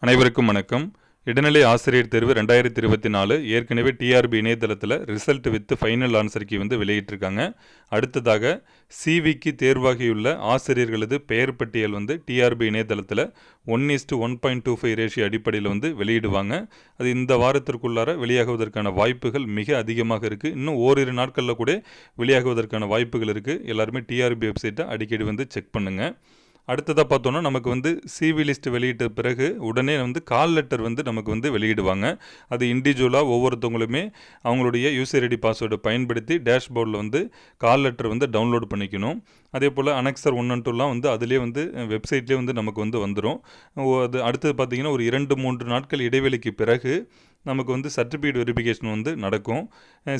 அனைவருக்கும் வணக்கம். இடைநிலை ஆசிரியர் தேர்வு 2024 ஏற்கனவே டிஆர்பி இணையதளத்தில் result with final answer key வெளியிட்டிருக்காங்க. அடுத்ததாக சிவிக்கு தேர்வாகியுள்ள ஆசிரியர்களது பெயர் பட்டியல் டிஆர்பி இணையதளத்தில் 1:1.25 ரேஷியோ அடிப்படையில் வெளியிடுவாங்க. அது இந்த வாரத்திற்குள்ளார வெளியாகுவதற்கான வாய்ப்புகள் மிக அதிகமாக இருக்குது. இன்னும் ஓரிரு நாட்களில் கூட வெளியாகுவதற்கான வாய்ப்புகள் இருக்குது. எல்லாருமே டிஆர்பி வெப்சைட்டை அடிக்கடி செக் பண்ணுங்கள். அடுத்ததாக பார்த்தோன்னா நமக்கு சிவி லிஸ்ட் வெளியிட்ட பிறகு உடனே கால் லெட்டர் நமக்கு வெளியிடுவாங்க. அது இண்டிவிஜுவலாக ஒவ்வொருத்தவங்களுமே அவங்களுடைய யூசர் ஐடி பாஸ்வேர்டை பயன்படுத்தி டேஷ்போர்டில் கால் லெட்டர் டவுன்லோட் பண்ணிக்கணும். அதே போல் அனெக்சர் 1 and 2லாம் அதிலே வெப்சைட்லேயே நமக்கு வந்துடும். அது அடுத்தது பார்த்திங்கன்னா ஒரு 2-3 நாட்கள் இடைவெளிக்கு பிறகு நமக்கு சர்டிஃபிகேட் வெரிஃபிகேஷன் நடக்கும்.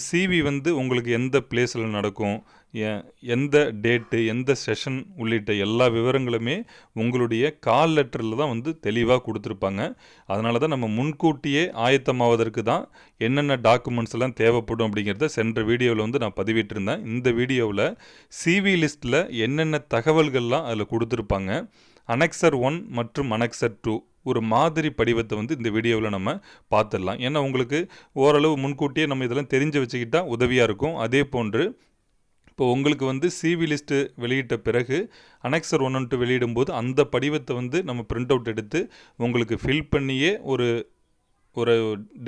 சிவி உங்களுக்கு எந்த பிளேஸில் நடக்கும், எந்த டேட்டு, எந்த செஷன் உள்ளிட்ட எல்லா விவரங்களுமே உங்களுடைய கால் லெட்டரில் தான் தெளிவாக கொடுத்துருப்பாங்க. அதனால தான் நம்ம முன்கூட்டியே ஆயத்தமாவதற்கு தான் என்னென்ன டாக்குமெண்ட்ஸ் எல்லாம் தேவைப்படும் அப்படிங்கிறத சென்ற வீடியோவில் நான் பதிவிட்டிருந்தேன். இந்த வீடியோவில் சிவி லிஸ்ட்டில் என்னென்ன தகவல்கள்லாம் அதில் கொடுத்துருப்பாங்க. அனெக்சர் 1 மற்றும் அனெக்சர் 2 ஒரு மாதிரி படிவத்தை இந்த வீடியோவில் நம்ம பார்த்துடலாம். ஏன்னா உங்களுக்கு ஓரளவு முன்கூட்டியே நம்ம இதெல்லாம் தெரிஞ்சு வச்சுக்கிட்டால் உதவியாக இருக்கும். அதே போன்று இப்போ உங்களுக்கு சிவி லிஸ்ட்டு வெளியிட்ட பிறகு அனெக்சர் 1 and 2 வெளியிடும்போது அந்த படிவத்தை நம்ம பிரிண்ட் அவுட் எடுத்து உங்களுக்கு ஃபில் பண்ணியே ஒரு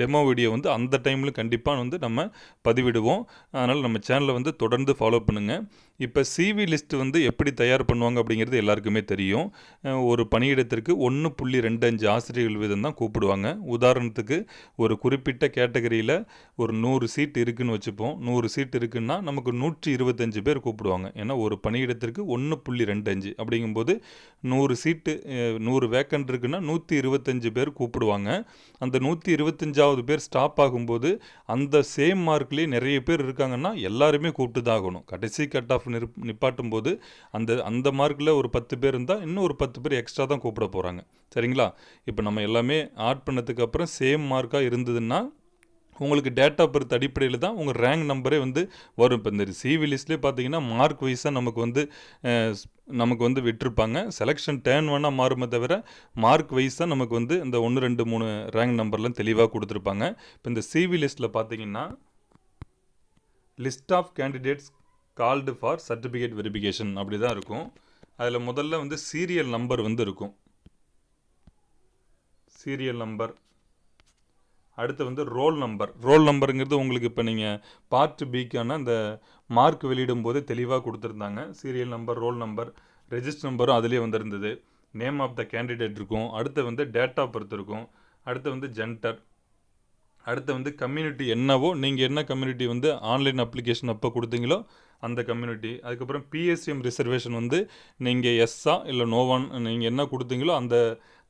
டெமோ வீடியோ அந்த டைமில் கண்டிப்பாக நம்ம பதிவிடுவோம். அதனால் நம்ம சேனலை தொடர்ந்து ஃபாலோ பண்ணுங்கள். இப்போ சிவி லிஸ்ட்டு எப்படி தயார் பண்ணுவாங்க அப்படிங்கிறது எல்லாருக்குமே தெரியும். ஒரு பணியிடத்திற்கு 1.25 ஆசிரியர்கள் வீதம் தான் கூப்பிடுவாங்க. உதாரணத்துக்கு ஒரு குறிப்பிட்ட கேட்டகரியில் ஒரு 100 சீட் இருக்குதுன்னு வச்சுப்போம். 100 சீட் இருக்குன்னா நமக்கு 125 பேர் கூப்பிடுவாங்க. ஏன்னா ஒரு பணியிடத்திற்கு 1.25 அப்படிங்கும்போது 100 சீட்டு 100 வேக்கன்ட் இருக்குன்னா 125 பேர் கூப்பிடுவாங்க. அந்த 125வது பேர் ஸ்டாப் ஆகும்போது அந்த சேம் மார்க்லேயே நிறைய பேர் இருக்காங்கன்னா எல்லாருமே கூப்பிட்டு தான் ஆகணும். கடைசி கட் ஆஃப் நிப்பாட்டும் போது அந்த மார்க்கில் ஒரு 10 பேர் இருந்தால் இன்னும் ஒரு 10 பேர் எக்ஸ்ட்ரா தான் கூப்பிட போகிறாங்க. சரிங்களா? இப்போ நம்ம எல்லாமே ஆட் பண்ணதுக்கு அப்புறம் சேம் மார்க்காக இருந்ததுன்னா உங்களுக்கு டேட் ஆஃப் பர்த் அடிப்படையில் தான் உங்கள் ரேங்க் நம்பரே வரும். இப்போ இந்த சிவி லிஸ்ட்லேயே பார்த்தீங்கன்னா மார்க் வைஸாக நமக்கு விட்டுருப்பாங்க. செலெக்ஷன் டேர்ன் வேணால் மாறுமே தவிர மார்க் வைஸ் தான் நமக்கு இந்த 1, 2, 3 ரேங்க் நம்பர்லாம் தெளிவாக கொடுத்துருப்பாங்க. இப்போ இந்த சிவி லிஸ்ட்டில் பார்த்தீங்கன்னா list of candidates called for certificate verification அப்படி தான் இருக்கும். அதில் முதல்ல சீரியல் நம்பர் இருக்கும். சீரியல் நம்பர் அடுத்து ரோல் நம்பருங்கிறது உங்களுக்கு இப்போ நீங்கள் பார்ட் பிக்கான அந்த மார்க் வெளியிடும் போது தெளிவாக கொடுத்துருந்தாங்க. Serial number, roll number, register நம்பரும் அதிலே இருந்தது. நேம் ஆஃப் த கேண்டிடேட் இருக்கும். அடுத்து டேட் ஆஃப் பர்த் இருக்கும். அடுத்து ஜெண்டர். அடுத்து கம்யூனிட்டி என்னவோ, நீங்கள் என்ன கம்யூனிட்டி ஆன்லைன் அப்ளிகேஷன் அப்போ கொடுத்தீங்களோ அந்த கம்யூனிட்டி. அதுக்கப்புறம் பிஎஸ்சிஎம் ரிசர்வேஷன் நீங்கள் எஸ்ஸா இல்லை நோவான்னு நீங்கள் என்ன கொடுத்தீங்களோ அந்த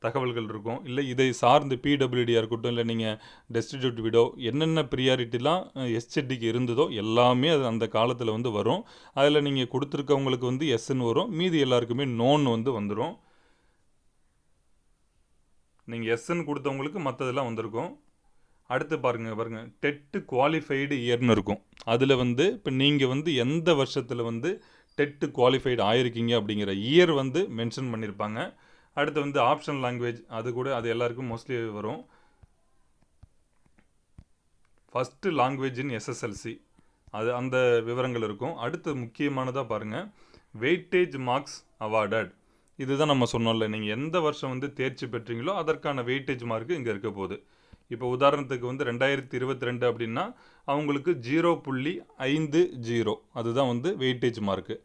தகவல்கள் இருக்கும். இல்லை இதை சார்ந்து பிடபிள்யூடியாக இருக்கட்டும், இல்லை நீங்கள் டெஸ்டிடியூட் விடோ என்னென்ன ப்ரியாரிட்டிலாம் எஸ்சிடிக்கு இருந்ததோ எல்லாமே அது அந்த காலத்தில் வரும். அதில் நீங்கள் கொடுத்துருக்கவங்களுக்கு எஸ்ன்னு வரும். மீதி எல்லாருக்குமே நோன்னு வந்துடும். நீங்கள் எஸ்ன்னு கொடுத்தவங்களுக்கு மற்றதெல்லாம் வந்திருக்கும். அடுத்து பாருங்கள் டெட்டு குவாலிஃபைடு இயர்னு இருக்கும். அதில் இப்போ நீங்கள் எந்த வருஷத்தில் டெட்டு குவாலிஃபைடு ஆயிருக்கீங்க அப்படிங்கிற இயர் மென்ஷன் பண்ணியிருப்பாங்க. அடுத்து ஆப்ஷன் லாங்குவேஜ் அது எல்லாருக்கும் மோஸ்ட்லி வரும். ஃபஸ்ட்டு லாங்குவேஜ் இன் எஸ்எஸ்எல்சி அந்த விவரங்கள் இருக்கும். அடுத்து முக்கியமானதாக பாருங்கள் வெயிட்டேஜ் மார்க்ஸ் அவார்டட். இதுதான் நம்ம சொன்னோம்ல, நீங்கள் எந்த வருஷம் தேர்ச்சி பெற்றீங்களோ அதற்கான வெயிட்டேஜ் மார்க்கு இங்கே இருக்க போகுது. இப்போ உதாரணத்துக்கு 2022 அப்படின்னா அவங்களுக்கு 0.50 அதுதான் வெயிட்டேஜ் மார்க்கு.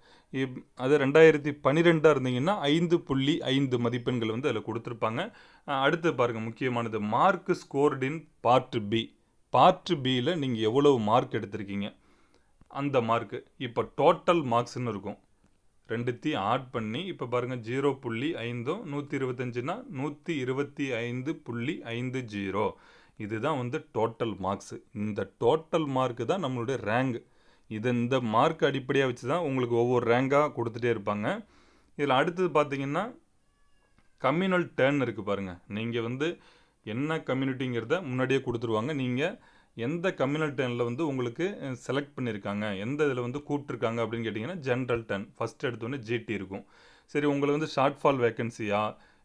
அது 2012 இருந்தீங்கன்னா 5.5 மதிப்பெண்கள் அதில் கொடுத்துருப்பாங்க. அடுத்து பாருங்கள் முக்கியமானது மார்க் ஸ்கோர்டின் பார்ட் பி. பார்ட் பியில் நீங்கள் எவ்வளவு மார்க் எடுத்திருக்கீங்க அந்த மார்க்கு. இப்போ டோட்டல் மார்க்ஸ்ன்னு இருக்கும். ரெண்டுத்தையும் ஆட் பண்ணி இப்போ பாருங்கள் 0.5 125னா 125.50 இதுதான் டோட்டல் மார்க்ஸு. இந்த டோட்டல் மார்க்கு தான் நம்மளுடைய ரேங்க். இந்த மார்க் அடிப்படையாக வச்சு தான் உங்களுக்கு ஒவ்வொரு ரேங்காக கொடுத்துட்டே இருப்பாங்க. இதில் அடுத்தது பார்த்தீங்கன்னா கம்யூனல் டேர்ன் இருக்குது பாருங்கள். நீங்கள் என்ன கம்யூனிட்டிங்கிறத முன்னாடியே கொடுத்துருவாங்க. நீங்கள் எந்த கம்யூனல் டர்னில் உங்களுக்கு செலக்ட் பண்ணியிருக்காங்க, எந்த இதில் கூப்பிட்ருக்காங்க அப்படின்னு கேட்டிங்கன்னா ஜென்ரல் டர்ன் ஃபஸ்ட் எடுத்தோன்னே ஜிடி இருக்கும். சரி, உங்களை ஷார்ட் ஃபால் வேக்கன்சியா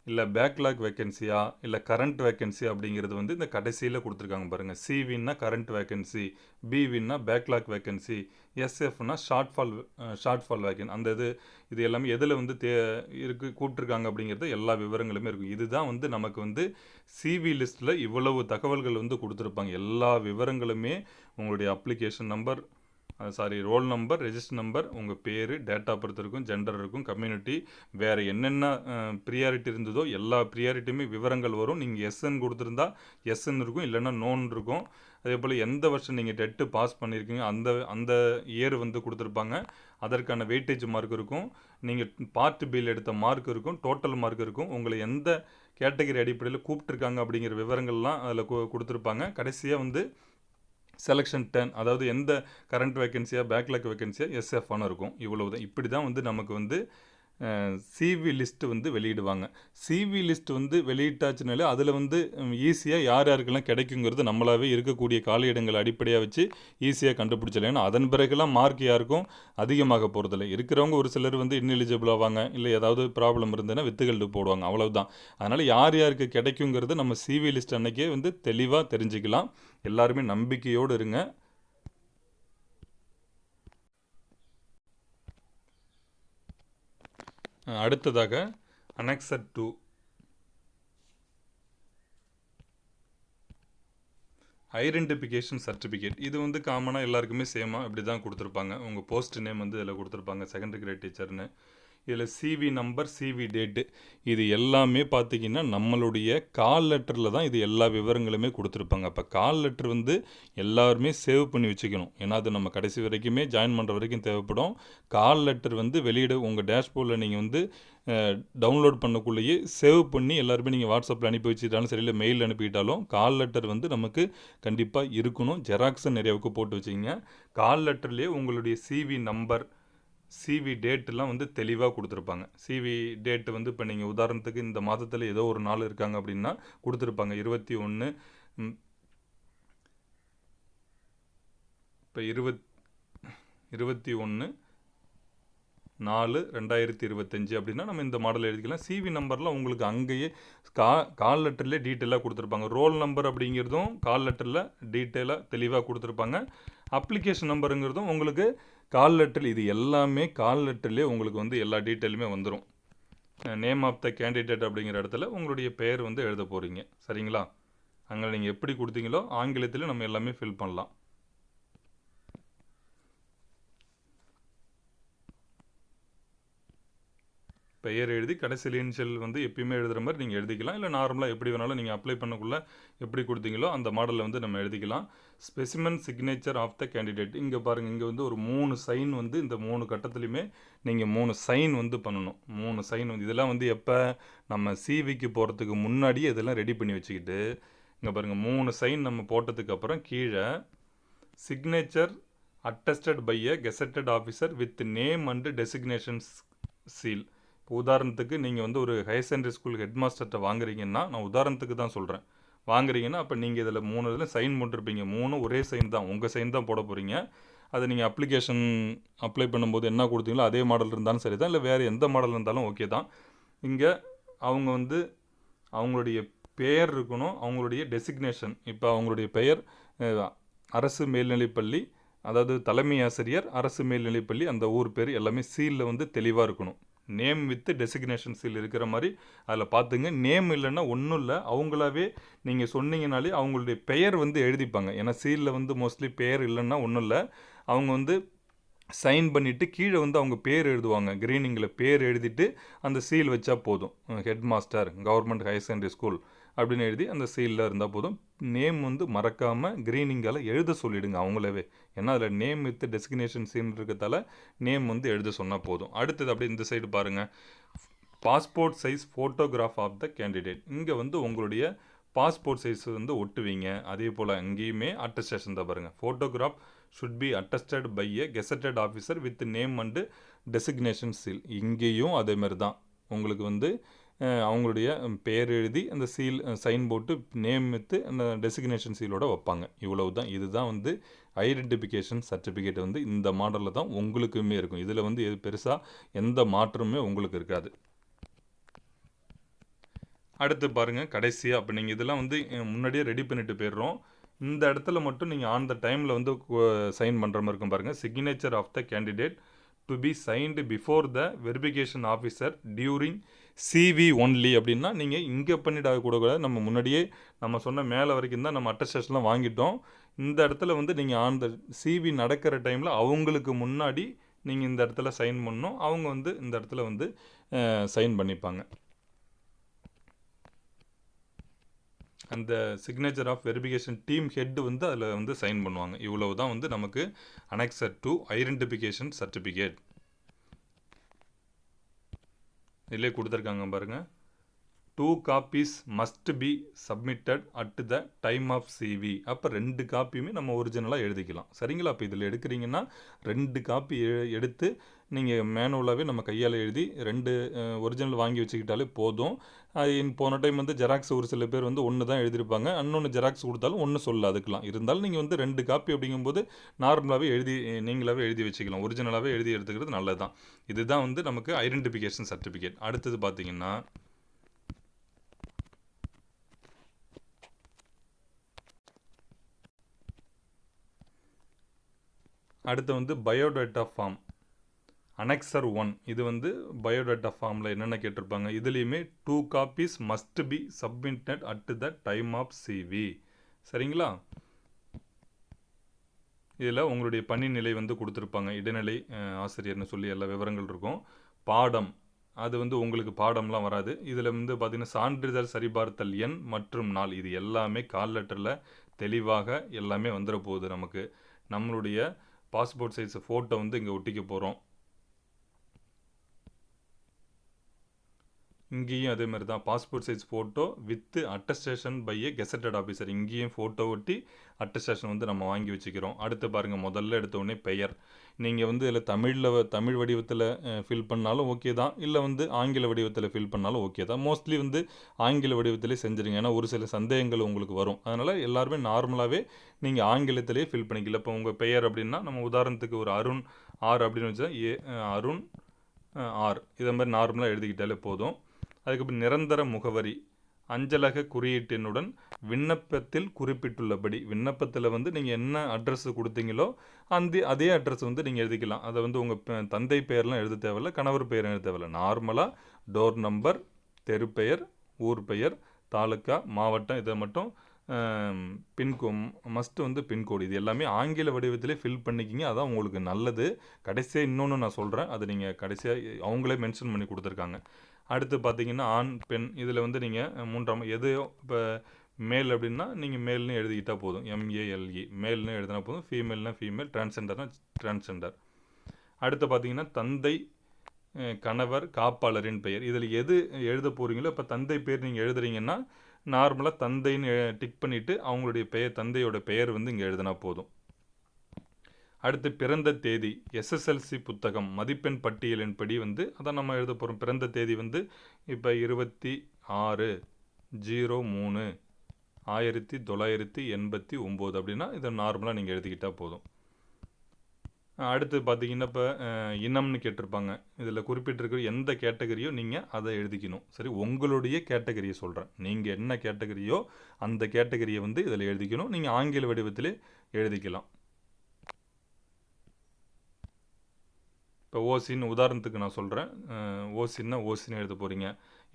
இல்லை பேக்லாக் வேக்கன்சியா இல்லை கரண்ட் வேக்கன்சி அப்படிங்கிறது வந்து இந்த கடைசியில் கொடுத்துருக்காங்க பாருங்கள். சிவின்னா கரண்ட் வேக்கன்சி, பிவின்னா பேக்லாக் வேக்கன்சி, எஸ்எஃப்னா ஷார்ட்ஃபால் வேக்கன். அந்த இது எல்லாமே எதில் வந்து கூப்பிட்ருக்காங்க அப்படிங்கிறது எல்லா விவரங்களுமே இருக்கும். இதுதான் வந்து நமக்கு வந்து சிவி லிஸ்ட்டில் இவ்வளவு தகவல்கள் வந்து கொடுத்துருப்பாங்க. எல்லா விவரங்களுமே உங்களுடைய application number, roll number, register number, உங்கள் பேர், டேட் ஆஃப் பர்த் இருக்கும், ஜெண்டர் இருக்கும், கம்யூனிட்டி, வேறு என்னென்ன ப்ரியாரிட்டி இருந்ததோ எல்லா ப்ரியாரிட்டியுமே விவரங்கள் வரும். நீங்கள் எஸ்என் கொடுத்துருந்தா எஸ்என் இருக்கும், இல்லைன்னா நோன் இருக்கும். அதே போல் எந்த வருஷம் நீங்கள் டெட்டு பாஸ் பண்ணியிருக்கீங்க அந்த அந்த இயர் வந்து கொடுத்துருப்பாங்க. அதற்கான வெயிட்டேஜ் மார்க் இருக்கும். நீங்கள் பார்ட் பில் எடுத்த மார்க் இருக்கும், டோட்டல் மார்க் இருக்கும். உங்களை எந்த கேட்டகரி அடிப்படையில் கூப்பிட்ருக்காங்க அப்படிங்கிற விவரங்கள்லாம் அதில் கொடுத்துருப்பாங்க. கடைசியாக வந்து செலெக்ஷன் 10, அதாவது எந்த கரண்ட் வேக்கன்சியா பேக்லாக் வேக்கன்சியா எஸ்எஃப்னு இருக்கும். இவ்வளவு தான். இப்படி தான் வந்து நமக்கு வந்து சிவி லிஸ்ட்டு வந்து வெளியிடுவாங்க. சிவி லிஸ்ட் வந்து வெளியிட்டாச்சுனாலே அதில் வந்து ஈஸியாக யார் யாருக்கெல்லாம் கிடைக்குங்கிறது நம்மளாவே இருக்கக்கூடிய காலியிடங்களை அடிப்படையாக வச்சு ஈஸியாக கண்டுபிடிச்சலாம். ஏன்னா அதன் பிறகுலாம் மார்க் யாருக்கும் அதிகமாக போகிறதில்ல. இருக்கிறவங்க ஒரு சிலர் வந்து இன்எலிஜிபிள் ஆவாங்க, இல்லை ஏதாவது ப்ராப்ளம் இருந்ததுன்னா வித்துகள் போடுவாங்க, அவ்வளவுதான். அதனால் யார் யாருக்கு கிடைக்குங்கிறது நம்ம சிவி லிஸ்ட் அன்னைக்கே வந்து தெளிவாக தெரிஞ்சுக்கலாம். எல்லாருமே நம்பிக்கையோடு இருங்க. அடுத்ததாக அனெக்சர் 2 ஐடென்டிஃபிகேஷன் சர்டிஃபிகேட். இது வந்து காமனாக எல்லாருக்குமே சேமாக இப்படி தான் கொடுத்துருப்பாங்க. உங்கள் போஸ்ட் நேம் வந்து இதில் கொடுத்துருப்பாங்க, செகண்டரி கிரேட் டீச்சர்னு. இதில் சிவி நம்பர், சிவி டேட்டு, இது எல்லாமே பார்த்திங்கன்னா நம்மளுடைய கால் லெட்டரில் தான் இது எல்லா விவரங்களுமே கொடுத்துருப்பாங்க. அப்போ கால் லெட்டர் வந்து எல்லாருமே சேவ் பண்ணி வச்சுக்கணும். ஏன்னா அது நம்ம கடைசி வரைக்குமே ஜாயின் பண்ணுற வரைக்கும் தேவைப்படும். கால் லெட்டர் வந்து வெளியிட உங்கள் டேஷ்போர்டில் நீங்கள் வந்து டவுன்லோட் பண்ணக்குள்ளேயே சேவ் பண்ணி எல்லாருமே நீங்கள் வாட்ஸ்அப்பில் அனுப்பி வச்சுட்டாலும் சரி, இல்லை மெயில் அனுப்பிட்டாலும் கால் லெட்டர் வந்து நமக்கு கண்டிப்பாக இருக்கணும். ஜெராக்ஸை நிறையாவுக்கு போட்டு வச்சுக்கிங்க. கால் லெட்டர்லேயே உங்களுடைய சிவி நம்பர், சிவி டேட்டெலாம் வந்து தெளிவாக கொடுத்துருப்பாங்க. சிவி டேட்டு வந்து இப்போ நீங்கள் உதாரணத்துக்கு இந்த மாதத்தில் ஏதோ ஒரு நாள் இருக்காங்க அப்படின்னா கொடுத்துருப்பாங்க. 21 இப்போ 21/4/2025 அப்படின்னா நம்ம இந்த மாடல் எழுதிக்கலாம். சிவி நம்பர்லாம் உங்களுக்கு அங்கேயே கால் லெட்டர்லேயே டீட்டெயிலாக கொடுத்துருப்பாங்க. ரோல் நம்பர் அப்படிங்கிறதும் கால் லெட்டரில் டீட்டெயிலாக தெளிவாக கொடுத்துருப்பாங்க. அப்ளிகேஷன் நம்பருங்கிறதும் உங்களுக்கு கால் லெட்டர், இது எல்லாமே கால் லெட்டர்லேயே உங்களுக்கு வந்து எல்லா டீட்டெயிலுமே வந்துடும். நேம் ஆஃப் த கேண்டிடேட் அப்படிங்கிற இடத்துல உங்களுடைய பெயர் வந்து எழுத போகிறீங்க, சரிங்களா? அங்கே நீங்கள் எப்படி கொடுத்தீங்களோ ஆங்கிலத்தில் நம்ம எல்லாமே ஃபில் பண்ணலாம். பெயர் எழுதி கடைசியில் இனிஷியல் வந்து எப்பயுமே எழுதுகிற மாதிரி நீங்கள் எழுதிக்கலாம். இல்லை நார்மலாக எப்படி வேணாலும் நீங்கள் அப்ளை பண்ணக்குள்ளே எப்படி கொடுத்தீங்களோ அந்த மாடலில் வந்து நம்ம எழுதிக்கலாம். Specimen signature of the candidate. இங்கே பாருங்கள், இங்கே வந்து ஒரு 3 சைன் வந்து இந்த 3 கட்டத்துலையுமே நீங்கள் 3 சைன் வந்து பண்ணணும். 3 சைன் வந்து இதெல்லாம் வந்து எப்போ நம்ம சிவிக்கு போகிறதுக்கு முன்னாடியே இதெல்லாம் ரெடி பண்ணி வச்சுக்கிட்டு, இங்கே பாருங்கள் 3 சைன் நம்ம போட்டதுக்கப்புறம் கீழே signature attested by a gazetted officer with name and designations seal. உதாரணத்துக்கு நீங்கள் வந்து ஒரு ஹையர் செகண்டரி ஸ்கூல் ஹெட் மாஸ்டர்கிட்ட வாங்குறீங்கன்னா, நான் உதாரணத்துக்கு தான் சொல்கிறேன், வாங்குறீங்கன்னா அப்போ நீங்கள் இதில் 3 இதில் சைன் போட்டிருப்பீங்க. 3 ஒரே சைன் தான், உங்கள் சைன் தான் போட போகிறீங்க. அது நீங்கள் அப்ளிகேஷன் அப்ளை பண்ணும்போது என்ன கொடுத்தீங்களோ அதே மாடல் இருந்தாலும் சரி தான், இல்லை வேறு எந்த மாடல் இருந்தாலும் ஓகே தான். இங்கே அவங்க வந்து அவங்களுடைய பெயர் இருக்கணும், அவங்களுடைய டெசிக்னேஷன். இப்போ அவங்களுடைய பெயர் அரசு மேல்நிலைப்பள்ளி, அதாவது தலைமை ஆசிரியர் அரசு மேல்நிலைப்பள்ளி, அந்த ஊர் பேர் எல்லாமே சீலில் வந்து தெளிவாக இருக்கணும். நேம் வித் டெசிக்னேஷன் சீல் இருக்கிற மாதிரி அதில் பார்த்துங்க. நேம் இல்லைன்னா ஒன்றும் இல்லை, அவங்களாவே நீங்கள் சொன்னீங்கனாலே அவங்களுடைய பெயர் வந்து எழுதிப்பாங்க. ஏன்னா சீலில் வந்து மோஸ்ட்லி பெயர் இல்லைன்னா ஒன்றும் இல்லை, அவங்க வந்து சைன் பண்ணிவிட்டு கீழே வந்து அவங்க பேர் எழுதுவாங்க. க்ரீனிங்கில் பேர் எழுதிட்டு அந்த சீல் வச்சா போதும். Head master government higher secondary school அப்படின்னு எழுதி அந்த சீலில் இருந்தால் போதும். நேம் வந்து மறக்காமல் க்ரீனிங்கால் எழுத சொல்லிவிடுங்க அவங்களவே. ஏன்னா அதில் நேம் வித் டெசிக்னேஷன் சீன் இருக்கிறதால நேம் வந்து எழுத சொன்னால் போதும். அடுத்தது அப்படியே இந்த சைடு பாருங்கள், passport size photograph of the candidate. இங்கே வந்து உங்களுடைய பாஸ்போர்ட் சைஸ் வந்து ஒட்டுவீங்க. அதே போல் அங்கேயுமே அட்டஸ்டேஷன் தான் பாருங்கள். Photograph should be attested by a gazetted officer with name and designation seal. இங்கேயும் அதேமாதிரி தான் உங்களுக்கு வந்து அவங்களுடைய பேர் எழுதி அந்த சீல் சைன் போட்டு நேம் வித்து அந்த டெசிக்னேஷன் சீலோட வைப்பாங்க. இவ்வளவு தான். இதுதான் வந்து ஐடென்டிஃபிகேஷன் சர்டிஃபிகேட் வந்து இந்த மாடலில் தான் உங்களுக்குமே இருக்கும். இதில் வந்து பெருசாக எந்த மாற்றமுமே உங்களுக்கு இருக்காது. அடுத்து பாருங்கள் கடைசியாக அப்போ நீங்கள் இதெல்லாம் வந்து முன்னாடியே ரெடி பண்ணிட்டு போயிடுறோம். இந்த இடத்துல மட்டும் நீங்கள் ஆன் த டைமில் வந்து சைன் பண்ணுற மாதிரி இருக்கும் பாருங்கள். Signature of the candidate to be signed before the verification officer during CV only அப்படின்னா நீங்கள் இங்கே பண்ணிட்டு கூட நம்ம முன்னாடியே நம்ம சொன்ன மேலே வரைக்கும் தான் நம்ம அட்டஸ்டேஷன்லாம் வாங்கிட்டோம். இந்த இடத்துல வந்து நீங்கள் ஆன் த சிவி நடக்கிற டைமில் அவங்களுக்கு முன்னாடி நீங்கள் இந்த இடத்துல சைன் பண்ணணும். அவங்க வந்து இந்த இடத்துல வந்து சைன் பண்ணிப்பாங்க. அந்த signature of verification team head வந்து அதில் வந்து சைன் பண்ணுவாங்க. இவ்வளவு தான் வந்து நமக்கு அனெக்சர் டு ஐடென்டிஃபிகேஷன் சர்டிஃபிகேட். இதிலே கொடுத்துருக்காங்க பாருங்கள். 2 copies must be submitted at the time of CV. அப்போ 2 காப்பியுமே நம்ம ஒரிஜினலாக எழுதிக்கலாம். சரிங்களா? அப்போ இதில் எடுக்கிறீங்கன்னா 2 காப்பி எடுத்து நீங்கள் மேனுவலாகவே நம்ம கையால் எழுதி 2 ஒரிஜினல் வாங்கி வச்சுக்கிட்டாலே போதும். போன டைம் வந்து ஜெராக்ஸ் ஒரு சில பேர் வந்து 1 தான் எழுதியிருப்பாங்க. இன்னொன்று ஜெராக்ஸ் கொடுத்தாலும் 1 சொல்ல அதுக்கெலாம் இருந்தாலும் நீங்கள் வந்து 2 காப்பி அப்படிங்கும்போது நார்மலாகவே நீங்களாகவே எழுதி வச்சுக்கலாம். ஒரிஜினலாகவே எழுதி எடுத்துக்கிறது நல்லது தான். இதுதான் வந்து நமக்கு ஐடென்டிஃபிகேஷன் சர்டிஃபிகேட். அடுத்தது பார்த்தீங்கன்னா அடுத்து வந்து பயோடேட்டா ஃபார்ம் அனெக்சர் 1. இது வந்து பயோடேட்டா ஃபார்மில் என்னென்ன கேட்டிருப்பாங்க. இதுலேயுமே 2 copies must be submitted at the time of CV. சரிங்களா? இதில் உங்களுடைய பணி நிலை வந்து கொடுத்துருப்பாங்க. இடைநிலை ஆசிரியர்னு சொல்லி எல்லா விவரங்கள் இருக்கும். பாடம் அது வந்து உங்களுக்கு பாடம்லாம் வராது. இதில் வந்து பார்த்திங்கன்னா சான்றிதழ் சரிபார்த்தல் எண் மற்றும் நாள் இது எல்லாமே கால் லெட்டரில் தெளிவாக எல்லாமே வந்துட போகுது. நமக்கு நம்மளுடைய பாஸ்போர்ட் சைஸ் ஃபோட்டோ வந்து இங்கே ஒட்டிக்க போகிறோம். இங்கேயும் அதே மாதிரி தான் passport size photo with attestation by a gazetted officer. இங்கேயும் ஃபோட்டோ ஒட்டி அட்டஸ்டேஷன் வந்து நம்ம வாங்கி வச்சுக்கிறோம். அடுத்து பாருங்கள், முதல்ல எடுத்தோடனே பெயர். நீங்கள் வந்து இதில் தமிழ் வடிவத்தில் ஃபில் பண்ணாலும் ஓகே தான், இல்லை வந்து ஆங்கில வடிவத்தில் ஃபில் பண்ணாலும் ஓகே தான். மோஸ்ட்லி வந்து ஆங்கில வடிவத்திலே செஞ்சுருங்க. ஏன்னா ஒரு சில சந்தேகங்கள் உங்களுக்கு வரும். அதனால் எல்லாருமே நார்மலாகவே நீங்கள் ஆங்கிலத்திலே ஃபில் பண்ணிக்கல. இப்போ உங்கள் பெயர் அப்படின்னா நம்ம உதாரணத்துக்கு ஒரு அருண் ஆர் அப்படின்னு வச்சா அருண் ஆர் இதை மாதிரி நார்மலாக எழுதிக்கிட்டாலே போதும். அதுக்கப்புறம் நிரந்தர முகவரி அஞ்சலக குறியீட்டினுடன் விண்ணப்பத்தில் குறிப்பிட்டுள்ளபடி, விண்ணப்பத்தில் வந்து நீங்கள் என்ன அட்ரஸ் கொடுத்தீங்களோ அதே அட்ரஸ் வந்து நீங்கள் எழுதிக்கலாம். அதை வந்து உங்கள் தந்தை பெயர்லாம் எழுத தேவையில்லை, கணவர் பெயர் எழுத தேவையில்லை. நார்மலாக டோர் நம்பர், தெரு பெயர், ஊர் பெயர், தாலுக்கா, மாவட்டம், இதை மட்டும் மஸ்ட்டு வந்து பின்கோடு இது எல்லாமே ஆங்கில வடிவத்திலே ஃபில் பண்ணிக்கிங்க. அதான் உங்களுக்கு நல்லது. கடைசியாக இன்னொன்று நான் சொல்கிறேன், அது நீங்கள் கடைசியாக அவங்களே மென்ஷன் பண்ணி கொடுத்துருக்காங்க. அடுத்து பார்த்தீங்கன்னா ஆண் பெண் இதில் வந்து நீங்கள் 3ஆம் எதையோ இப்போ மேல் அப்படின்னா நீங்கள் மேல்னு எழுதிக்கிட்டால் போதும். MALE மேல்னு எழுதினா போதும். ஃபீமேல்னா ஃபீமேல், டிரான்ஸ்ஜெண்டர்னா டிரான்ஸ்ஜெண்டர். அடுத்து பார்த்தீங்கன்னா தந்தை, கணவர், காப்பாளரின் பெயர். இதில் எது எழுத போகிறீங்களோ இப்போ தந்தை பேர் நீங்கள் எழுதுறீங்கன்னா நார்மலாக தந்தைன்னு டிக் பண்ணிவிட்டு அவங்களுடைய பெயர், தந்தையோட பெயர் வந்து இங்கே எழுதினா போதும். அடுத்து பிறந்த தேதி, SSLC புத்தகம் மதிப்பெண் பட்டியலின்படி வந்து அதான் நம்ம எழுத போகிறோம். பிறந்த தேதி வந்து இப்போ 26/6/03/1989 அப்படின்னா இதை நார்மலாக நீங்கள் எழுதிக்கிட்டால் போதும். அடுத்து பார்த்தீங்கன்னா இப்போ இனம்னு கேட்டிருப்பாங்க. இதில் குறிப்பிட்டிருக்கிற எந்த கேட்டகரியோ நீங்கள் அதை எழுதிக்கணும். சரி, உங்களுடைய கேட்டகரியை சொல்கிறேன். நீங்கள் என்ன கேட்டகரியோ அந்த கேட்டகரியை வந்து இதில் எழுதிக்கணும். நீங்கள் ஆங்கில வடிவத்திலே எழுதிக்கலாம். இப்போ ஓசின்னு உதாரணத்துக்கு நான் சொல்கிறேன். ஓசின்னா ஓசின்னு எழுத போகிறீங்க.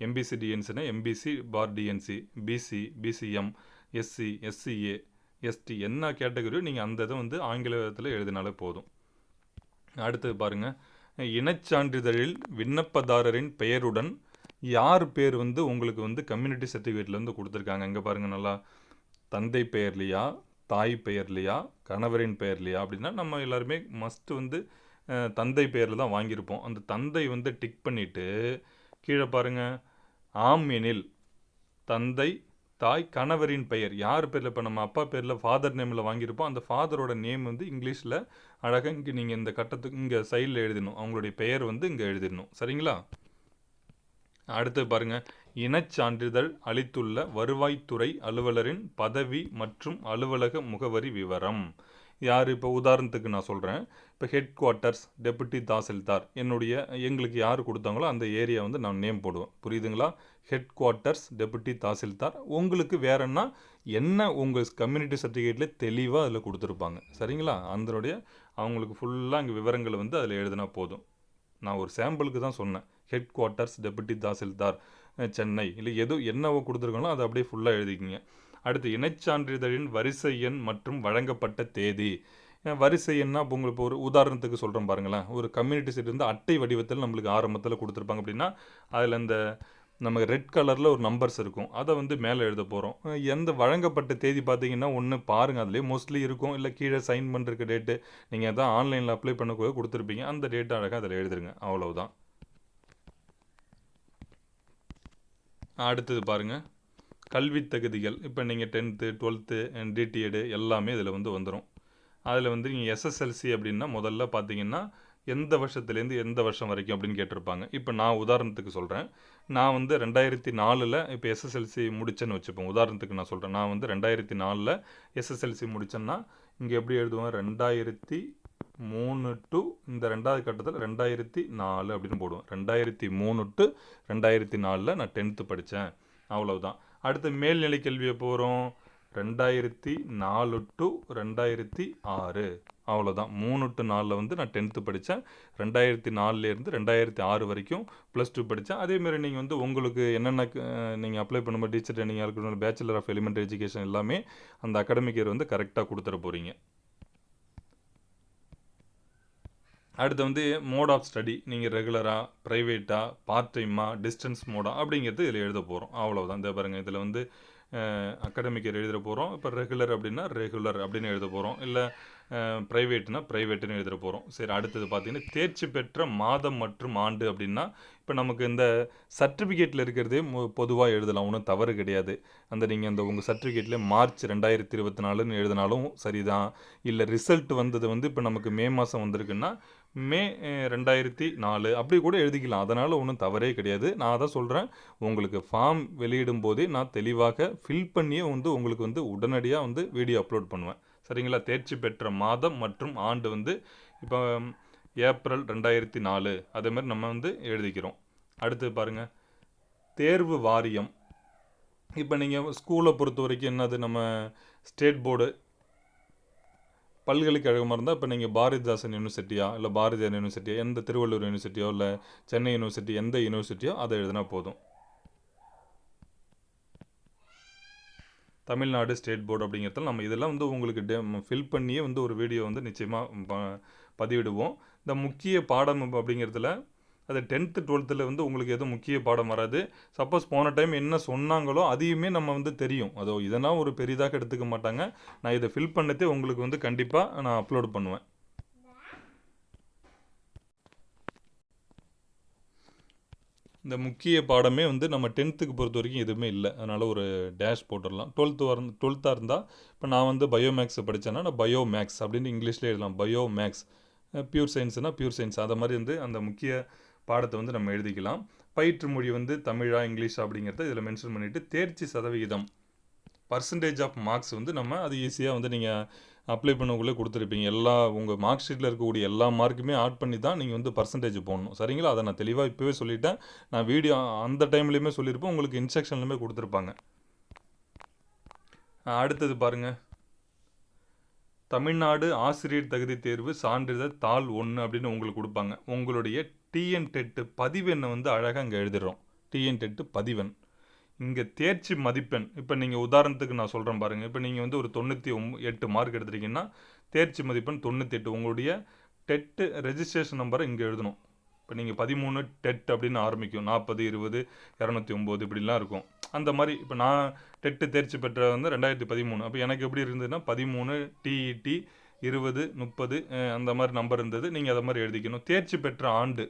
MBC டிஎன்சினா MBC for DNC, BC, BCM, SC, SCA, ST என்ன கேட்டகரியோ நீங்கள் அந்த இதை வந்து ஆங்கிலத்தில் எழுதினாலே போதும். அடுத்தது பாருங்கள், இனச்சான்றிதழில் விண்ணப்பதாரரின் பெயருடன் யார் பேர் வந்து உங்களுக்கு வந்து கம்யூனிட்டி சர்டிஃபிகேட்டில் வந்து கொடுத்துருக்காங்க. இங்கே பாருங்கள், நல்லா தந்தை பெயர்லையா, தாய் பெயர்லையா, கணவரின் பெயர்லையா அப்படின்னா நம்ம எல்லாருமே மஸ்ட்டு வந்து தந்தை பெயரில் தான் வாங்கியிருப்போம். அந்த தந்தை வந்து டிக் பண்ணிவிட்டு கீழே பாருங்கள், ஆம் எனில் தந்தை, தாய், கணவரின் பெயர் யார் பேரில், இப்போ நம்ம அப்பா பேரில் ஃபாதர் நேமில் வாங்கியிருப்போம். அந்த ஃபாதரோட நேம் வந்து இங்கிலீஷில் அழகாக இங்கே நீங்கள் இந்த கட்டத்துக்கு இங்கே சைடில் எழுதிடணும். அவங்களுடைய பெயர் வந்து இங்கே எழுதிடணும். சரிங்களா? அடுத்து பாருங்கள், இனச்சான்றிதழ் அளித்துள்ள வருவாய்த்துறை அலுவலரின் பதவி மற்றும் அலுவலக முகவரி விவரம். யார் இப்போ உதாரணத்துக்கு நான் சொல்கிறேன். இப்போ ஹெட் குவார்ட்டர்ஸ் டெபுட்டி தாசில்தார் எங்களுக்கு யார் கொடுத்தாங்களோ அந்த ஏரியா வந்து நான் நேம் போடுவேன். புரியுதுங்களா? Head quarters deputy tahsildar. உங்களுக்கு வேறன்னா என்ன உங்கள் கம்யூனிட்டி சர்டிஃபிகேட்லேயே தெளிவாக அதில் கொடுத்துருப்பாங்க. சரிங்களா? அதனுடைய அவங்களுக்கு ஃபுல்லாக அங்கே விவரங்களை வந்து அதில் எழுதினா போதும். நான் ஒரு சாம்பிளுக்கு தான் சொன்னேன். Head quarters deputy tahsildar Chennai இல்லை என்னவோ கொடுத்துருக்காங்களோ அதை அப்படியே ஃபுல்லாக எழுதிக்கிங்க. அடுத்து இணைச்சான்றிதழின் வரிசை எண் மற்றும் வழங்கப்பட்ட தேதி. வரிசை எண்ணா இப்போ உங்களுக்கு ஒரு உதாரணத்துக்கு சொல்கிறேன் பாருங்களேன். ஒரு கம்யூனிட்டி சைட் வந்து அட்டை வடிவத்தில் நம்மளுக்கு ஆரம்பத்தில் கொடுத்துருப்பாங்க அப்படின்னா அதில் இந்த நமக்கு ரெட் கலரில் ஒரு நம்பர்ஸ் இருக்கும். அதை வந்து மேலே எழுத போகிறோம். எந்த வழங்கப்பட்ட தேதி பார்த்தீங்கன்னா ஒன்று பாருங்கள், அதிலே மோஸ்ட்லி இருக்கும். இல்லை கீழே சைன் பண்ணுறக்கு டேட்டு நீங்கள் எதாவது ஆன்லைனில் அப்ளை பண்ண கொடுத்துருப்பீங்க, அந்த டேட்டு அழகாக அதில் எழுதுருங்க. அவ்வளவுதான். அடுத்தது பாருங்கள், கல்வி தகுதிகள். இப்போ நீங்கள் 10th 12th டிடிஎடு எல்லாமே இதில் வந்து வந்துடும். அதில் வந்து நீங்கள் எஸ்எஸ்எல்சி அப்படின்னா முதல்ல பார்த்தீங்கன்னா எந்த வருஷத்துலேருந்து எந்த வருஷம் வரைக்கும் அப்படின்னு கேட்டிருப்பாங்க. இப்போ நான் உதாரணத்துக்கு சொல்கிறேன். நான் வந்து 2004 இப்போ எஸ்எஸ்எல்சி முடிச்சேன்னு வச்சுப்போம். உதாரணத்துக்கு நான் சொல்கிறேன். நான் வந்து 2004 எஸ்எஸ்எல்சி முடித்தேன்னா இங்கே எப்படி எழுதுவேன், 2003 டு இந்த 2வது கட்டத்தில் 2004 அப்படின்னு போடுவேன். 2003 டு 2004 நான் 10th படித்தேன். அவ்வளவுதான். அடுத்து மேல்நிலை கல்வி எப்போ வரும், 2004 டு 2006. அவ்வளோதான். 3 to 4 வந்து நான் 10th படித்தேன். 2004லேருந்து 2006 வரைக்கும் +2 படித்தேன். அதேமாதிரி நீங்கள் வந்து உங்களுக்கு என்னென்ன நீங்கள் அப்ளை பண்ணும்போது டீச்சர் ட்ரைனிங்காக இருக்கணும், பேச்சுலர் ஆஃப் எலிமெண்ட்ரி எஜுகேஷன் எல்லாமே அந்த அகாடமிக் இயர் வந்து கரெக்டாக கொடுத்துட போகிறீங்க. அடுத்து வந்து மோட் ஆஃப் ஸ்டடி. நீங்கள் ரெகுலராக, ப்ரைவேட்டாக, பார்ட் டைமாக, டிஸ்டன்ஸ் மோடா அப்படிங்கிறது இதில் எழுத போகிறோம். அவ்வளோதான். இந்த பாருங்கள், இதில் வந்து அகாடமிக் இயர் எழுத போகிறோம். இப்போ ரெகுலர் அப்படின்னா ரெகுலர் அப்படின்னு எழுத போகிறோம். இல்லை ப்ரைவேட்னா ப்ரைவேட்டுன்னு எழுத போகிறோம். சரி, அடுத்தது பார்த்தீங்கன்னா தேர்ச்சி பெற்ற மாதம் மற்றும் ஆண்டு அப்படின்னா இப்போ நமக்கு இந்த சர்டிஃபிகேட்டில் இருக்கிறதே பொதுவாக எழுதலாம், ஒன்றும் தவறு கிடையாது. நீங்கள் உங்கள் சர்டிஃபிகேட்டில் மார்ச் 2024ன்னு எழுதினாலும் சரிதான். இல்லை ரிசல்ட் வந்தது வந்து இப்போ நமக்கு மே மாதம் வந்திருக்குன்னா மே 2004 அப்படி கூட எழுதிக்கலாம். அதனால் ஒன்றும் தவறே கிடையாது. நான் தான் சொல்கிறேன், உங்களுக்கு ஃபார்ம் வெளியிடும் போதே நான் தெளிவாக ஃபில் பண்ணியே வந்து உங்களுக்கு வந்து உடனடியாக வந்து வீடியோ அப்லோட் பண்ணுவேன். சரிங்களா? தேர்ச்சி பெற்ற மாதம் மற்றும் ஆண்டு வந்து இப்போ ஏப்ரல் 2004 அதே மாதிரி நம்ம வந்து எழுதிக்கிறோம். அடுத்து பாருங்கள், தேர்வு வாரியம். இப்போ நீங்கள் ஸ்கூலை பொறுத்த வரைக்கும் என்னது, நம்ம ஸ்டேட் போர்டு பல்கலைக்கழகமாக இருந்தால் இப்போ நீங்கள் பாரதிதாசன் யூனிவர்சிட்டியா இல்லை பாரதியார் யூனிவர்சிட்டியா, எந்த திருவள்ளூர் யூனிவர்சிட்டியோ இல்லை சென்னை யூனிவர்சிட்டி எந்த யூனிவர்சிட்டியோ அதை எழுதினா போதும். தமிழ்நாடு ஸ்டேட் போர்டு அப்படிங்கிறதுல நம்ம இதெல்லாம் வந்து உங்களுக்கு ஃபில் பண்ணியே வந்து ஒரு வீடியோ வந்து நிச்சயமாக பதிவிடுவோம். இந்த முக்கிய பாடம் அப்படிங்கிறதுல அது 10th 12th வந்து உங்களுக்கு எதுவும் முக்கிய பாடம் வராது. சப்போஸ் போன டைம் என்ன சொன்னாங்களோ அதையுமே நம்ம வந்து தெரியும். இதெல்லாம் ஒரு பெரிதாக எடுத்துக்க மாட்டாங்க. நான் இதை ஃபில் பண்ணதே உங்களுக்கு வந்து கண்டிப்பாக நான் அப்லோட் பண்ணுவேன். இந்த முக்கிய பாடமே வந்து நம்ம 10th பொறுத்த வரைக்கும் எதுவுமே இல்லை. அதனால் ஒரு டேஷ் போட்டுடலாம். 12th இருந்தால் இப்போ நான் வந்து பயோமேக்ஸ் படித்தேன்னா நான் பயோமேக்ஸ் அப்படின்னு இங்கிலீஷ்லேயே எழுதலாம். பயோமேக்ஸ். பியூர் சயின்ஸ்னால் பியூர் சயின்ஸ். அதை மாதிரி வந்து அந்த முக்கிய பாடத்தை வந்து நம்ம எழுதிக்கலாம். பயிற்று மொழி வந்து தமிழா இங்கிலீஷா அப்படிங்கிறத இதில் மென்ஷன் பண்ணிவிட்டு தேர்ச்சி சதவிகிதம் பர்சன்டேஜ் ஆஃப் மார்க்ஸ் வந்து நம்ம அது ஈஸியாக வந்து நீங்கள் அப்ளை பண்ணக்குள்ளே கொடுத்துருப்பீங்க. உங்கள் மார்க் ஷீட்டில் இருக்கக்கூடிய எல்லா மார்க்குமே ஆட் பண்ணி தான் நீங்கள் வந்து பர்சன்டேஜ் போடணும். சரிங்களா? அதை நான் தெளிவாக இப்போவே சொல்லிட்டேன். நான் வீடியோ அந்த டைம்லேயுமே சொல்லியிருப்பேன், உங்களுக்கு இன்ஸ்ட்ரக்ஷன்லையுமே கொடுத்துருப்பாங்க. அடுத்தது பாருங்கள், தமிழ்நாடு ஆசிரியர் தகுதி தேர்வு சான்றிதழ் தாள் 1 அப்படின்னு உங்களுக்கு கொடுப்பாங்க. உங்களுடைய டிஎன் டெட்டு பதிவெண்ணை வந்து அழகாக இங்கே எழுதிடுறோம். TN TET பதிவெண். இங்கே தேர்ச்சி மதிப்பெண். இப்போ நீங்கள் உதாரணத்துக்கு நான் சொல்கிறேன் பாருங்கள். இப்போ நீங்கள் வந்து ஒரு 98 மார்க் எடுத்துட்டீங்கன்னா தேர்ச்சி மதிப்பெண் 98. உங்களுடைய டெட்டு ரெஜிஸ்ட்ரேஷன் நம்பரை இங்கே எழுதணும். இப்போ நீங்கள் 13 டெட் அப்படின்னு ஆரம்பிக்கும். 40 20 209 இப்படிலாம் இருக்கும். அந்த மாதிரி இப்போ நான் டெட்டு தேர்ச்சி பெற்ற வந்து 2013. அப்போ எனக்கு எப்படி இருந்ததுன்னா 13 டிஇடி 20 30 அந்த மாதிரி நம்பர் இருந்தது. நீங்கள் அதை மாதிரி எழுதிக்கணும். தேர்ச்சி பெற்ற ஆண்டு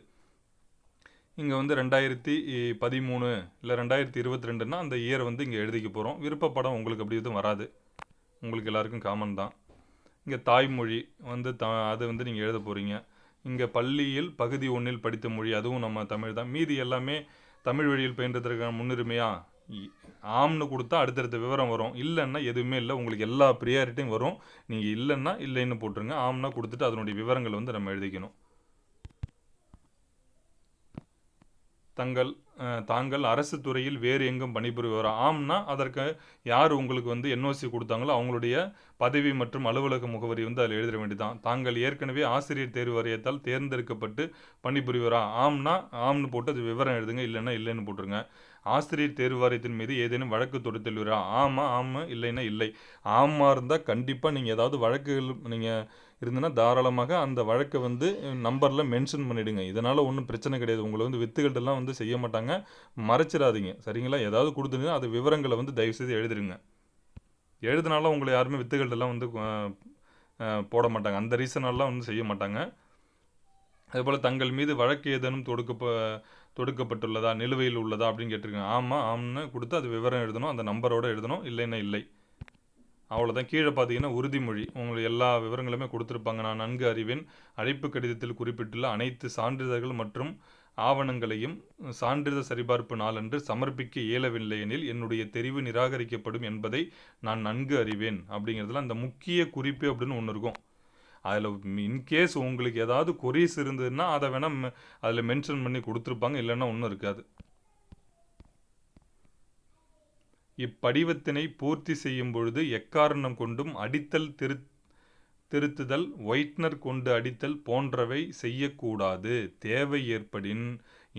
இங்கே வந்து 2013 இல்லை 2022ன்னா அந்த இயர் வந்து இங்கே எழுதிக்க போகிறோம். விருப்பப்படம் உங்களுக்கு அப்படி எதுவும் வராது, உங்களுக்கு எல்லாருக்கும் காமன் தான். இங்கே தாய்மொழி வந்து அது வந்து நீங்கள் எழுத போகிறீங்க. இங்கே பள்ளியில் பகுதி 1 படித்த மொழி, அதுவும் நம்ம தமிழ் தான். மீதி எல்லாமே தமிழ் வழியில் பயின்றதற்கான முன்னுரிமையாக ஆம்னு கொடுத்தா அடுத்தடுத்த விவரம் வரும், இல்லைன்னா எதுவுமே இல்லை, உங்களுக்கு எல்லா ப்ரியாரிட்டியும் வரும். நீங்கள் இல்லைன்னா இல்லைன்னு போட்டுருங்க, ஆம்னா கொடுத்துட்டு அதனுடைய விவரங்கள் வந்து நம்ம எழுதிக்கணும். தாங்கள் அரசு துறையில் வேறு எங்கும் பணிபுரிவரா? ஆம்னா அதற்கு யார் உங்களுக்கு வந்து என்ஓசி கொடுத்தாங்களோ அவங்களுடைய பதவி மற்றும் அலுவலக முகவரி வந்து அதில் எழுத வேண்டியதான். தாங்கள் ஏற்கனவே ஆசிரியர் தேர்வு வாரியத்தால் தேர்ந்தெடுக்கப்பட்டு பணிபுரிவரா? ஆம்னா ஆம்னு போட்டு அது விவரம் எழுதுங்க, இல்லைன்னா இல்லைன்னு போட்டுருங்க. ஆசிரியர் தேர்வு வாரியத்தின் மீது ஏதேனும் வழக்கு தொடுத்துள்ளீரா? ஆமா, இல்லைன்னா இல்லை. ஆமா இருந்தால் கண்டிப்பாக நீங்கள் ஏதாவது வழக்குகள் நீங்கள் இருந்துன்னா தாராளமாக அந்த வழக்கை வந்து நம்பரில் மென்ஷன் பண்ணிவிடுங்க. இதனால் ஒன்றும் பிரச்சனை கிடையாது. உங்களை வந்து வித்துகள்லாம் வந்து செய்ய மாட்டாங்க, மறைச்சிடாதீங்க சரிங்களா? ஏதாவது கொடுத்துருங்க, அது விவரங்களை வந்து தயவுசெய்து எழுதிடுங்க. எழுதுனாலும் உங்களை யாருமே வித்துகள்லாம் வந்து போட மாட்டாங்க, அந்த ரீசனாலாம் வந்து செய்ய மாட்டாங்க. அதேபோல் தங்கள் மீது வழக்கு ஏதேனும் தொடுக்கப்பட்டுள்ளதா, நிலுவையில் உள்ளதா அப்படின்னு கேட்டிருக்காங்க. ஆம்னு கொடுத்து அது விவரம் எழுதணும், அந்த நம்பரோடு எழுதணும், இல்லைன்னா இல்லை. அவ்வளோதான். கீழே பார்த்தீங்கன்னா உறுதிமொழி, உங்களுக்கு எல்லா விவரங்களுமே கொடுத்துருப்பாங்க. நான் நன்கு அறிவேன். அழைப்பு கடிதத்தில் குறிப்பிட்டுள்ள அனைத்து சான்றிதழ்கள் மற்றும் ஆவணங்களையும் சான்றிதழ் சரிபார்ப்பு நாளன்று சமர்ப்பிக்க இயலவில்லை எனில் என்னுடைய தெரிவு நிராகரிக்கப்படும் என்பதை நான் நன்கு அறிவேன். அப்படிங்கிறதுல அந்த முக்கிய குறிப்பு அப்படின்னு ஒன்று இருக்கும். அதில் இன்கேஸ் உங்களுக்கு ஏதாவது கொரீஸ் இருந்ததுன்னா அதை வேணால் அதில் மென்ஷன் பண்ணி கொடுத்துருப்பாங்க, இல்லைன்னா ஒன்றும் இருக்காது. இப்படிவத்தினை பூர்த்தி செய்யும் பொழுது எக்காரணம் கொண்டும் அடித்தல் திருத்துதல், ஒயிட்னர் கொண்டு அடித்தல் போன்றவை செய்யக்கூடாது. தேவை ஏற்படின்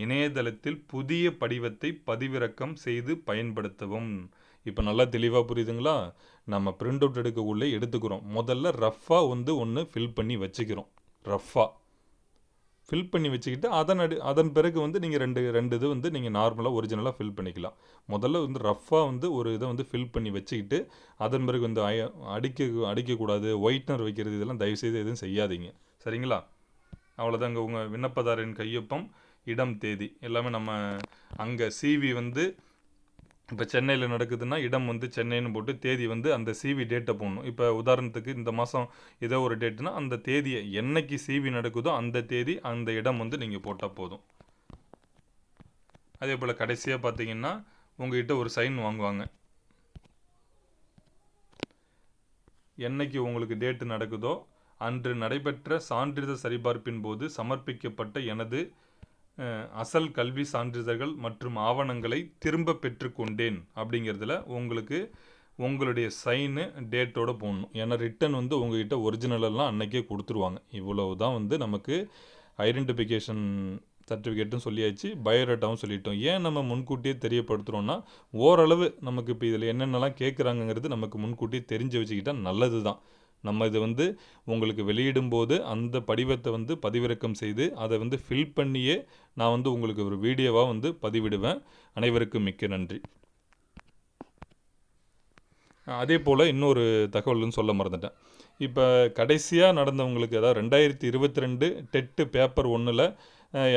இணையதளத்தில் புதிய படிவத்தை பதிவிறக்கம் செய்து பயன்படுத்தவும். இப்போ நல்லா தெளிவாக புரியுதுங்களா? நம்ம பிரிண்ட் அவுட் எடுக்கக்குள்ளே எடுத்துக்கிறோம். முதல்ல ரஃப்பாக வந்து ஒன்று ஃபில் பண்ணி வச்சுக்கிறோம். ரஃப்பாக ஃபில் பண்ணி வச்சுக்கிட்டு அதன் பிறகு வந்து நீங்கள் ரெண்டு இது வந்து நீங்கள் நார்மலாக ஒரிஜினலாக ஃபில் பண்ணிக்கலாம். முதல்ல வந்து ரஃப்பாக வந்து ஒரு இதை வந்து ஃபில் பண்ணி வச்சுக்கிட்டு அதன் பிறகு வந்து அடிக்கக்கூடாது, ஒயிட்னர் வைக்கிறது, இதெல்லாம் தயவுசெய்து எதுவும் செய்யாதீங்க சரிங்களா? அவ்வளோதாங்க. உங்கள் விண்ணப்பதாரின் கையொப்பம், இடம், தேதி எல்லாமே நம்ம அங்கே சிவி வந்து இப்போ சென்னையில் நடக்குதுன்னா இடம் வந்து சென்னைன்னு போட்டு தேதி வந்து அந்த சிவி டேட்டை போடணும். இப்போ உதாரணத்துக்கு இந்த மாதம் ஏதோ ஒரு டேட்டுனா அந்த தேதியை என்னைக்கு சிவி நடக்குதோ அந்த தேதி அந்த இடம் வந்து நீங்கள் போட்டால் போதும். அதே போல் கடைசியாக பார்த்தீங்கன்னா உங்கள்கிட்ட ஒரு சைன் வாங்குவாங்க. என்னைக்கு உங்களுக்கு டேட்டு நடக்குதோ அன்று நடைபெற்ற சான்றிதழ் சரிபார்ப்பின் போது சமர்ப்பிக்கப்பட்ட எனது அசல் கல்வி சான்றிதழ்கள் மற்றும் ஆவணங்களை திரும்ப பெற்றுக்கொண்டேன் அப்படிங்கிறதுல உங்களுக்கு உங்களுடைய சைனு டேட்டோடு போடணும். ஏன்னா ரிட்டன் வந்து உங்கள்கிட்ட ஒரிஜினலெல்லாம் அன்றைக்கே கொடுத்துருவாங்க. இவ்வளவு தான் வந்து நமக்கு ஐடென்டிஃபிகேஷன் சர்டிஃபிகேட்டும் சொல்லியாச்சு, பயோடேட்டாவும் சொல்லிட்டோம். ஏன் நம்ம முன்கூட்டியே தெரியப்படுத்துகிறோன்னா ஓரளவு நமக்கு இப்போ இதில் என்னென்னலாம் கேட்குறாங்கங்கிறது நமக்கு முன்கூட்டியே தெரிஞ்சு வச்சுக்கிட்டால் நல்லது தான். நம்ம இது வந்து உங்களுக்கு வெளியிடும்போது அந்த படிவத்தை வந்து பதிவிறக்கம் செய்து அதை வந்து ஃபில் பண்ணியே நான் வந்து உங்களுக்கு ஒரு வீடியோவாக வந்து பதிவிடுவேன். அனைவருக்கும் மிக்க நன்றி. அதே போல் இன்னொரு தகவல்னு சொல்ல மறந்துட்டேன். இப்போ கடைசியாக நடந்தவங்களுக்கு, அதாவது 2022 டெட்டு பேப்பர் 1ல்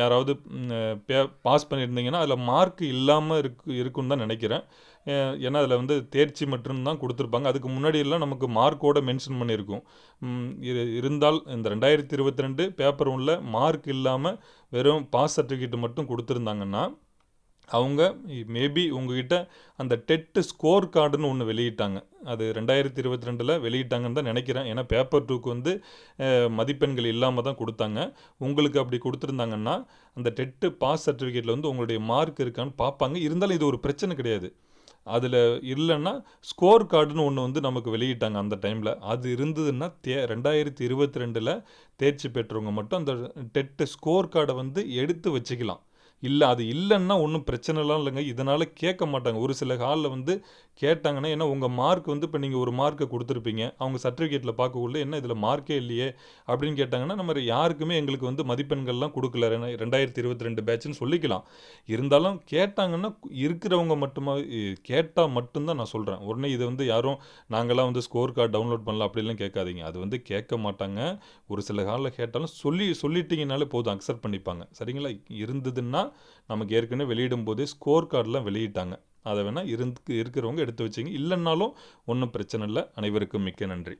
யாராவது பாஸ் பண்ணியிருந்தீங்கன்னா அதில் மார்க் இல்லாமல் இருக்குன்னு தான் நினைக்கிறேன். ஏன்னா அதில் வந்து தேர்ச்சி மற்றும் தான் கொடுத்துருப்பாங்க. அதுக்கு முன்னாடியெல்லாம் நமக்கு மார்க்கோடு மென்ஷன் பண்ணியிருக்கும். இருந்தால் இந்த 2022 பேப்பர் 1ல் மார்க் இல்லாமல் வெறும் பாஸ் சர்டிஃபிகேட் மட்டும் கொடுத்துருந்தாங்கன்னா அவங்க மேபி உங்ககிட்ட அந்த டெட்டு ஸ்கோர் கார்டுன்னு ஒன்று வெளியிட்டாங்க. அது 2022 வெளியிட்டாங்கன்னு தான் நினைக்கிறேன். ஏன்னா பேப்பர் 2க்கு வந்து மதிப்பெண்கள் இல்லாமல் தான் கொடுத்தாங்க. உங்களுக்கு அப்படி கொடுத்துருந்தாங்கன்னா அந்த டெட்டு பாஸ் சர்டிஃபிகேட்டில் வந்து உங்களுடைய மார்க் இருக்கான்னு பார்ப்பாங்க. இருந்தாலும் இது ஒரு பிரச்சனை கிடையாது. அதில் இல்லைன்னா ஸ்கோர் கார்டுன்னு ஒன்று வந்து நமக்கு வெளியிட்டாங்க அந்த டைமில். அது இருந்ததுன்னா 2022 தேர்ச்சி பெற்றவங்க மட்டும் அந்த டெட்டு ஸ்கோர் கார்டை வந்து எடுத்து வச்சுக்கலாம். இல்லை அது இல்லைன்னா ஒன்றும் பிரச்சனைலாம் இல்லைங்க. இதனால் கேட்க மாட்டாங்க. ஒரு சில ஹாலில் வந்து கேட்டாங்கன்னா, ஏன்னா உங்கள் மார்க் வந்து இப்போ நீங்கள் ஒரு மார்க்கை கொடுத்துருப்பீங்க, அவங்க சர்டிஃபிகேட்டில் பார்க்கக்குள்ள என்ன இதில் மார்க்கே இல்லையே அப்படின்னு கேட்டாங்கன்னா, நம்ம யாருக்குமே எங்களுக்கு வந்து மதிப்பெண்கள்லாம் கொடுக்கல 2022 பேட்ச்னு சொல்லிக்கலாம். இருந்தாலும் கேட்டாங்கன்னா இருக்கிறவங்க கேட்டால் மட்டும்தான் நான் சொல்கிறேன். உடனே இதை வந்து யாரும் நாங்கள்லாம் வந்து ஸ்கோர் கார்டு டவுன்லோட் பண்ணலாம் அப்படிலாம் கேட்காதீங்க. அது வந்து கேட்க மாட்டாங்க. ஒரு சில ஹாலில் கேட்டாலும் சொல்லிட்டீங்கனாலே போதும், அக்செப்ட் பண்ணிப்பாங்க சரிங்களா? இருந்ததுன்னா நமக்கு ஏற்கனவே வெளியிடும் போதே ஸ்கோர் கார்டெலாம் வெளியிட்டாங்க. அதை வேணால் இருக்கிறவங்க எடுத்து வச்சிங்க. இல்லைன்னாலும் ஒன்றும் பிரச்சனை இல்லை. அனைவருக்கும் மிக்க நன்றி.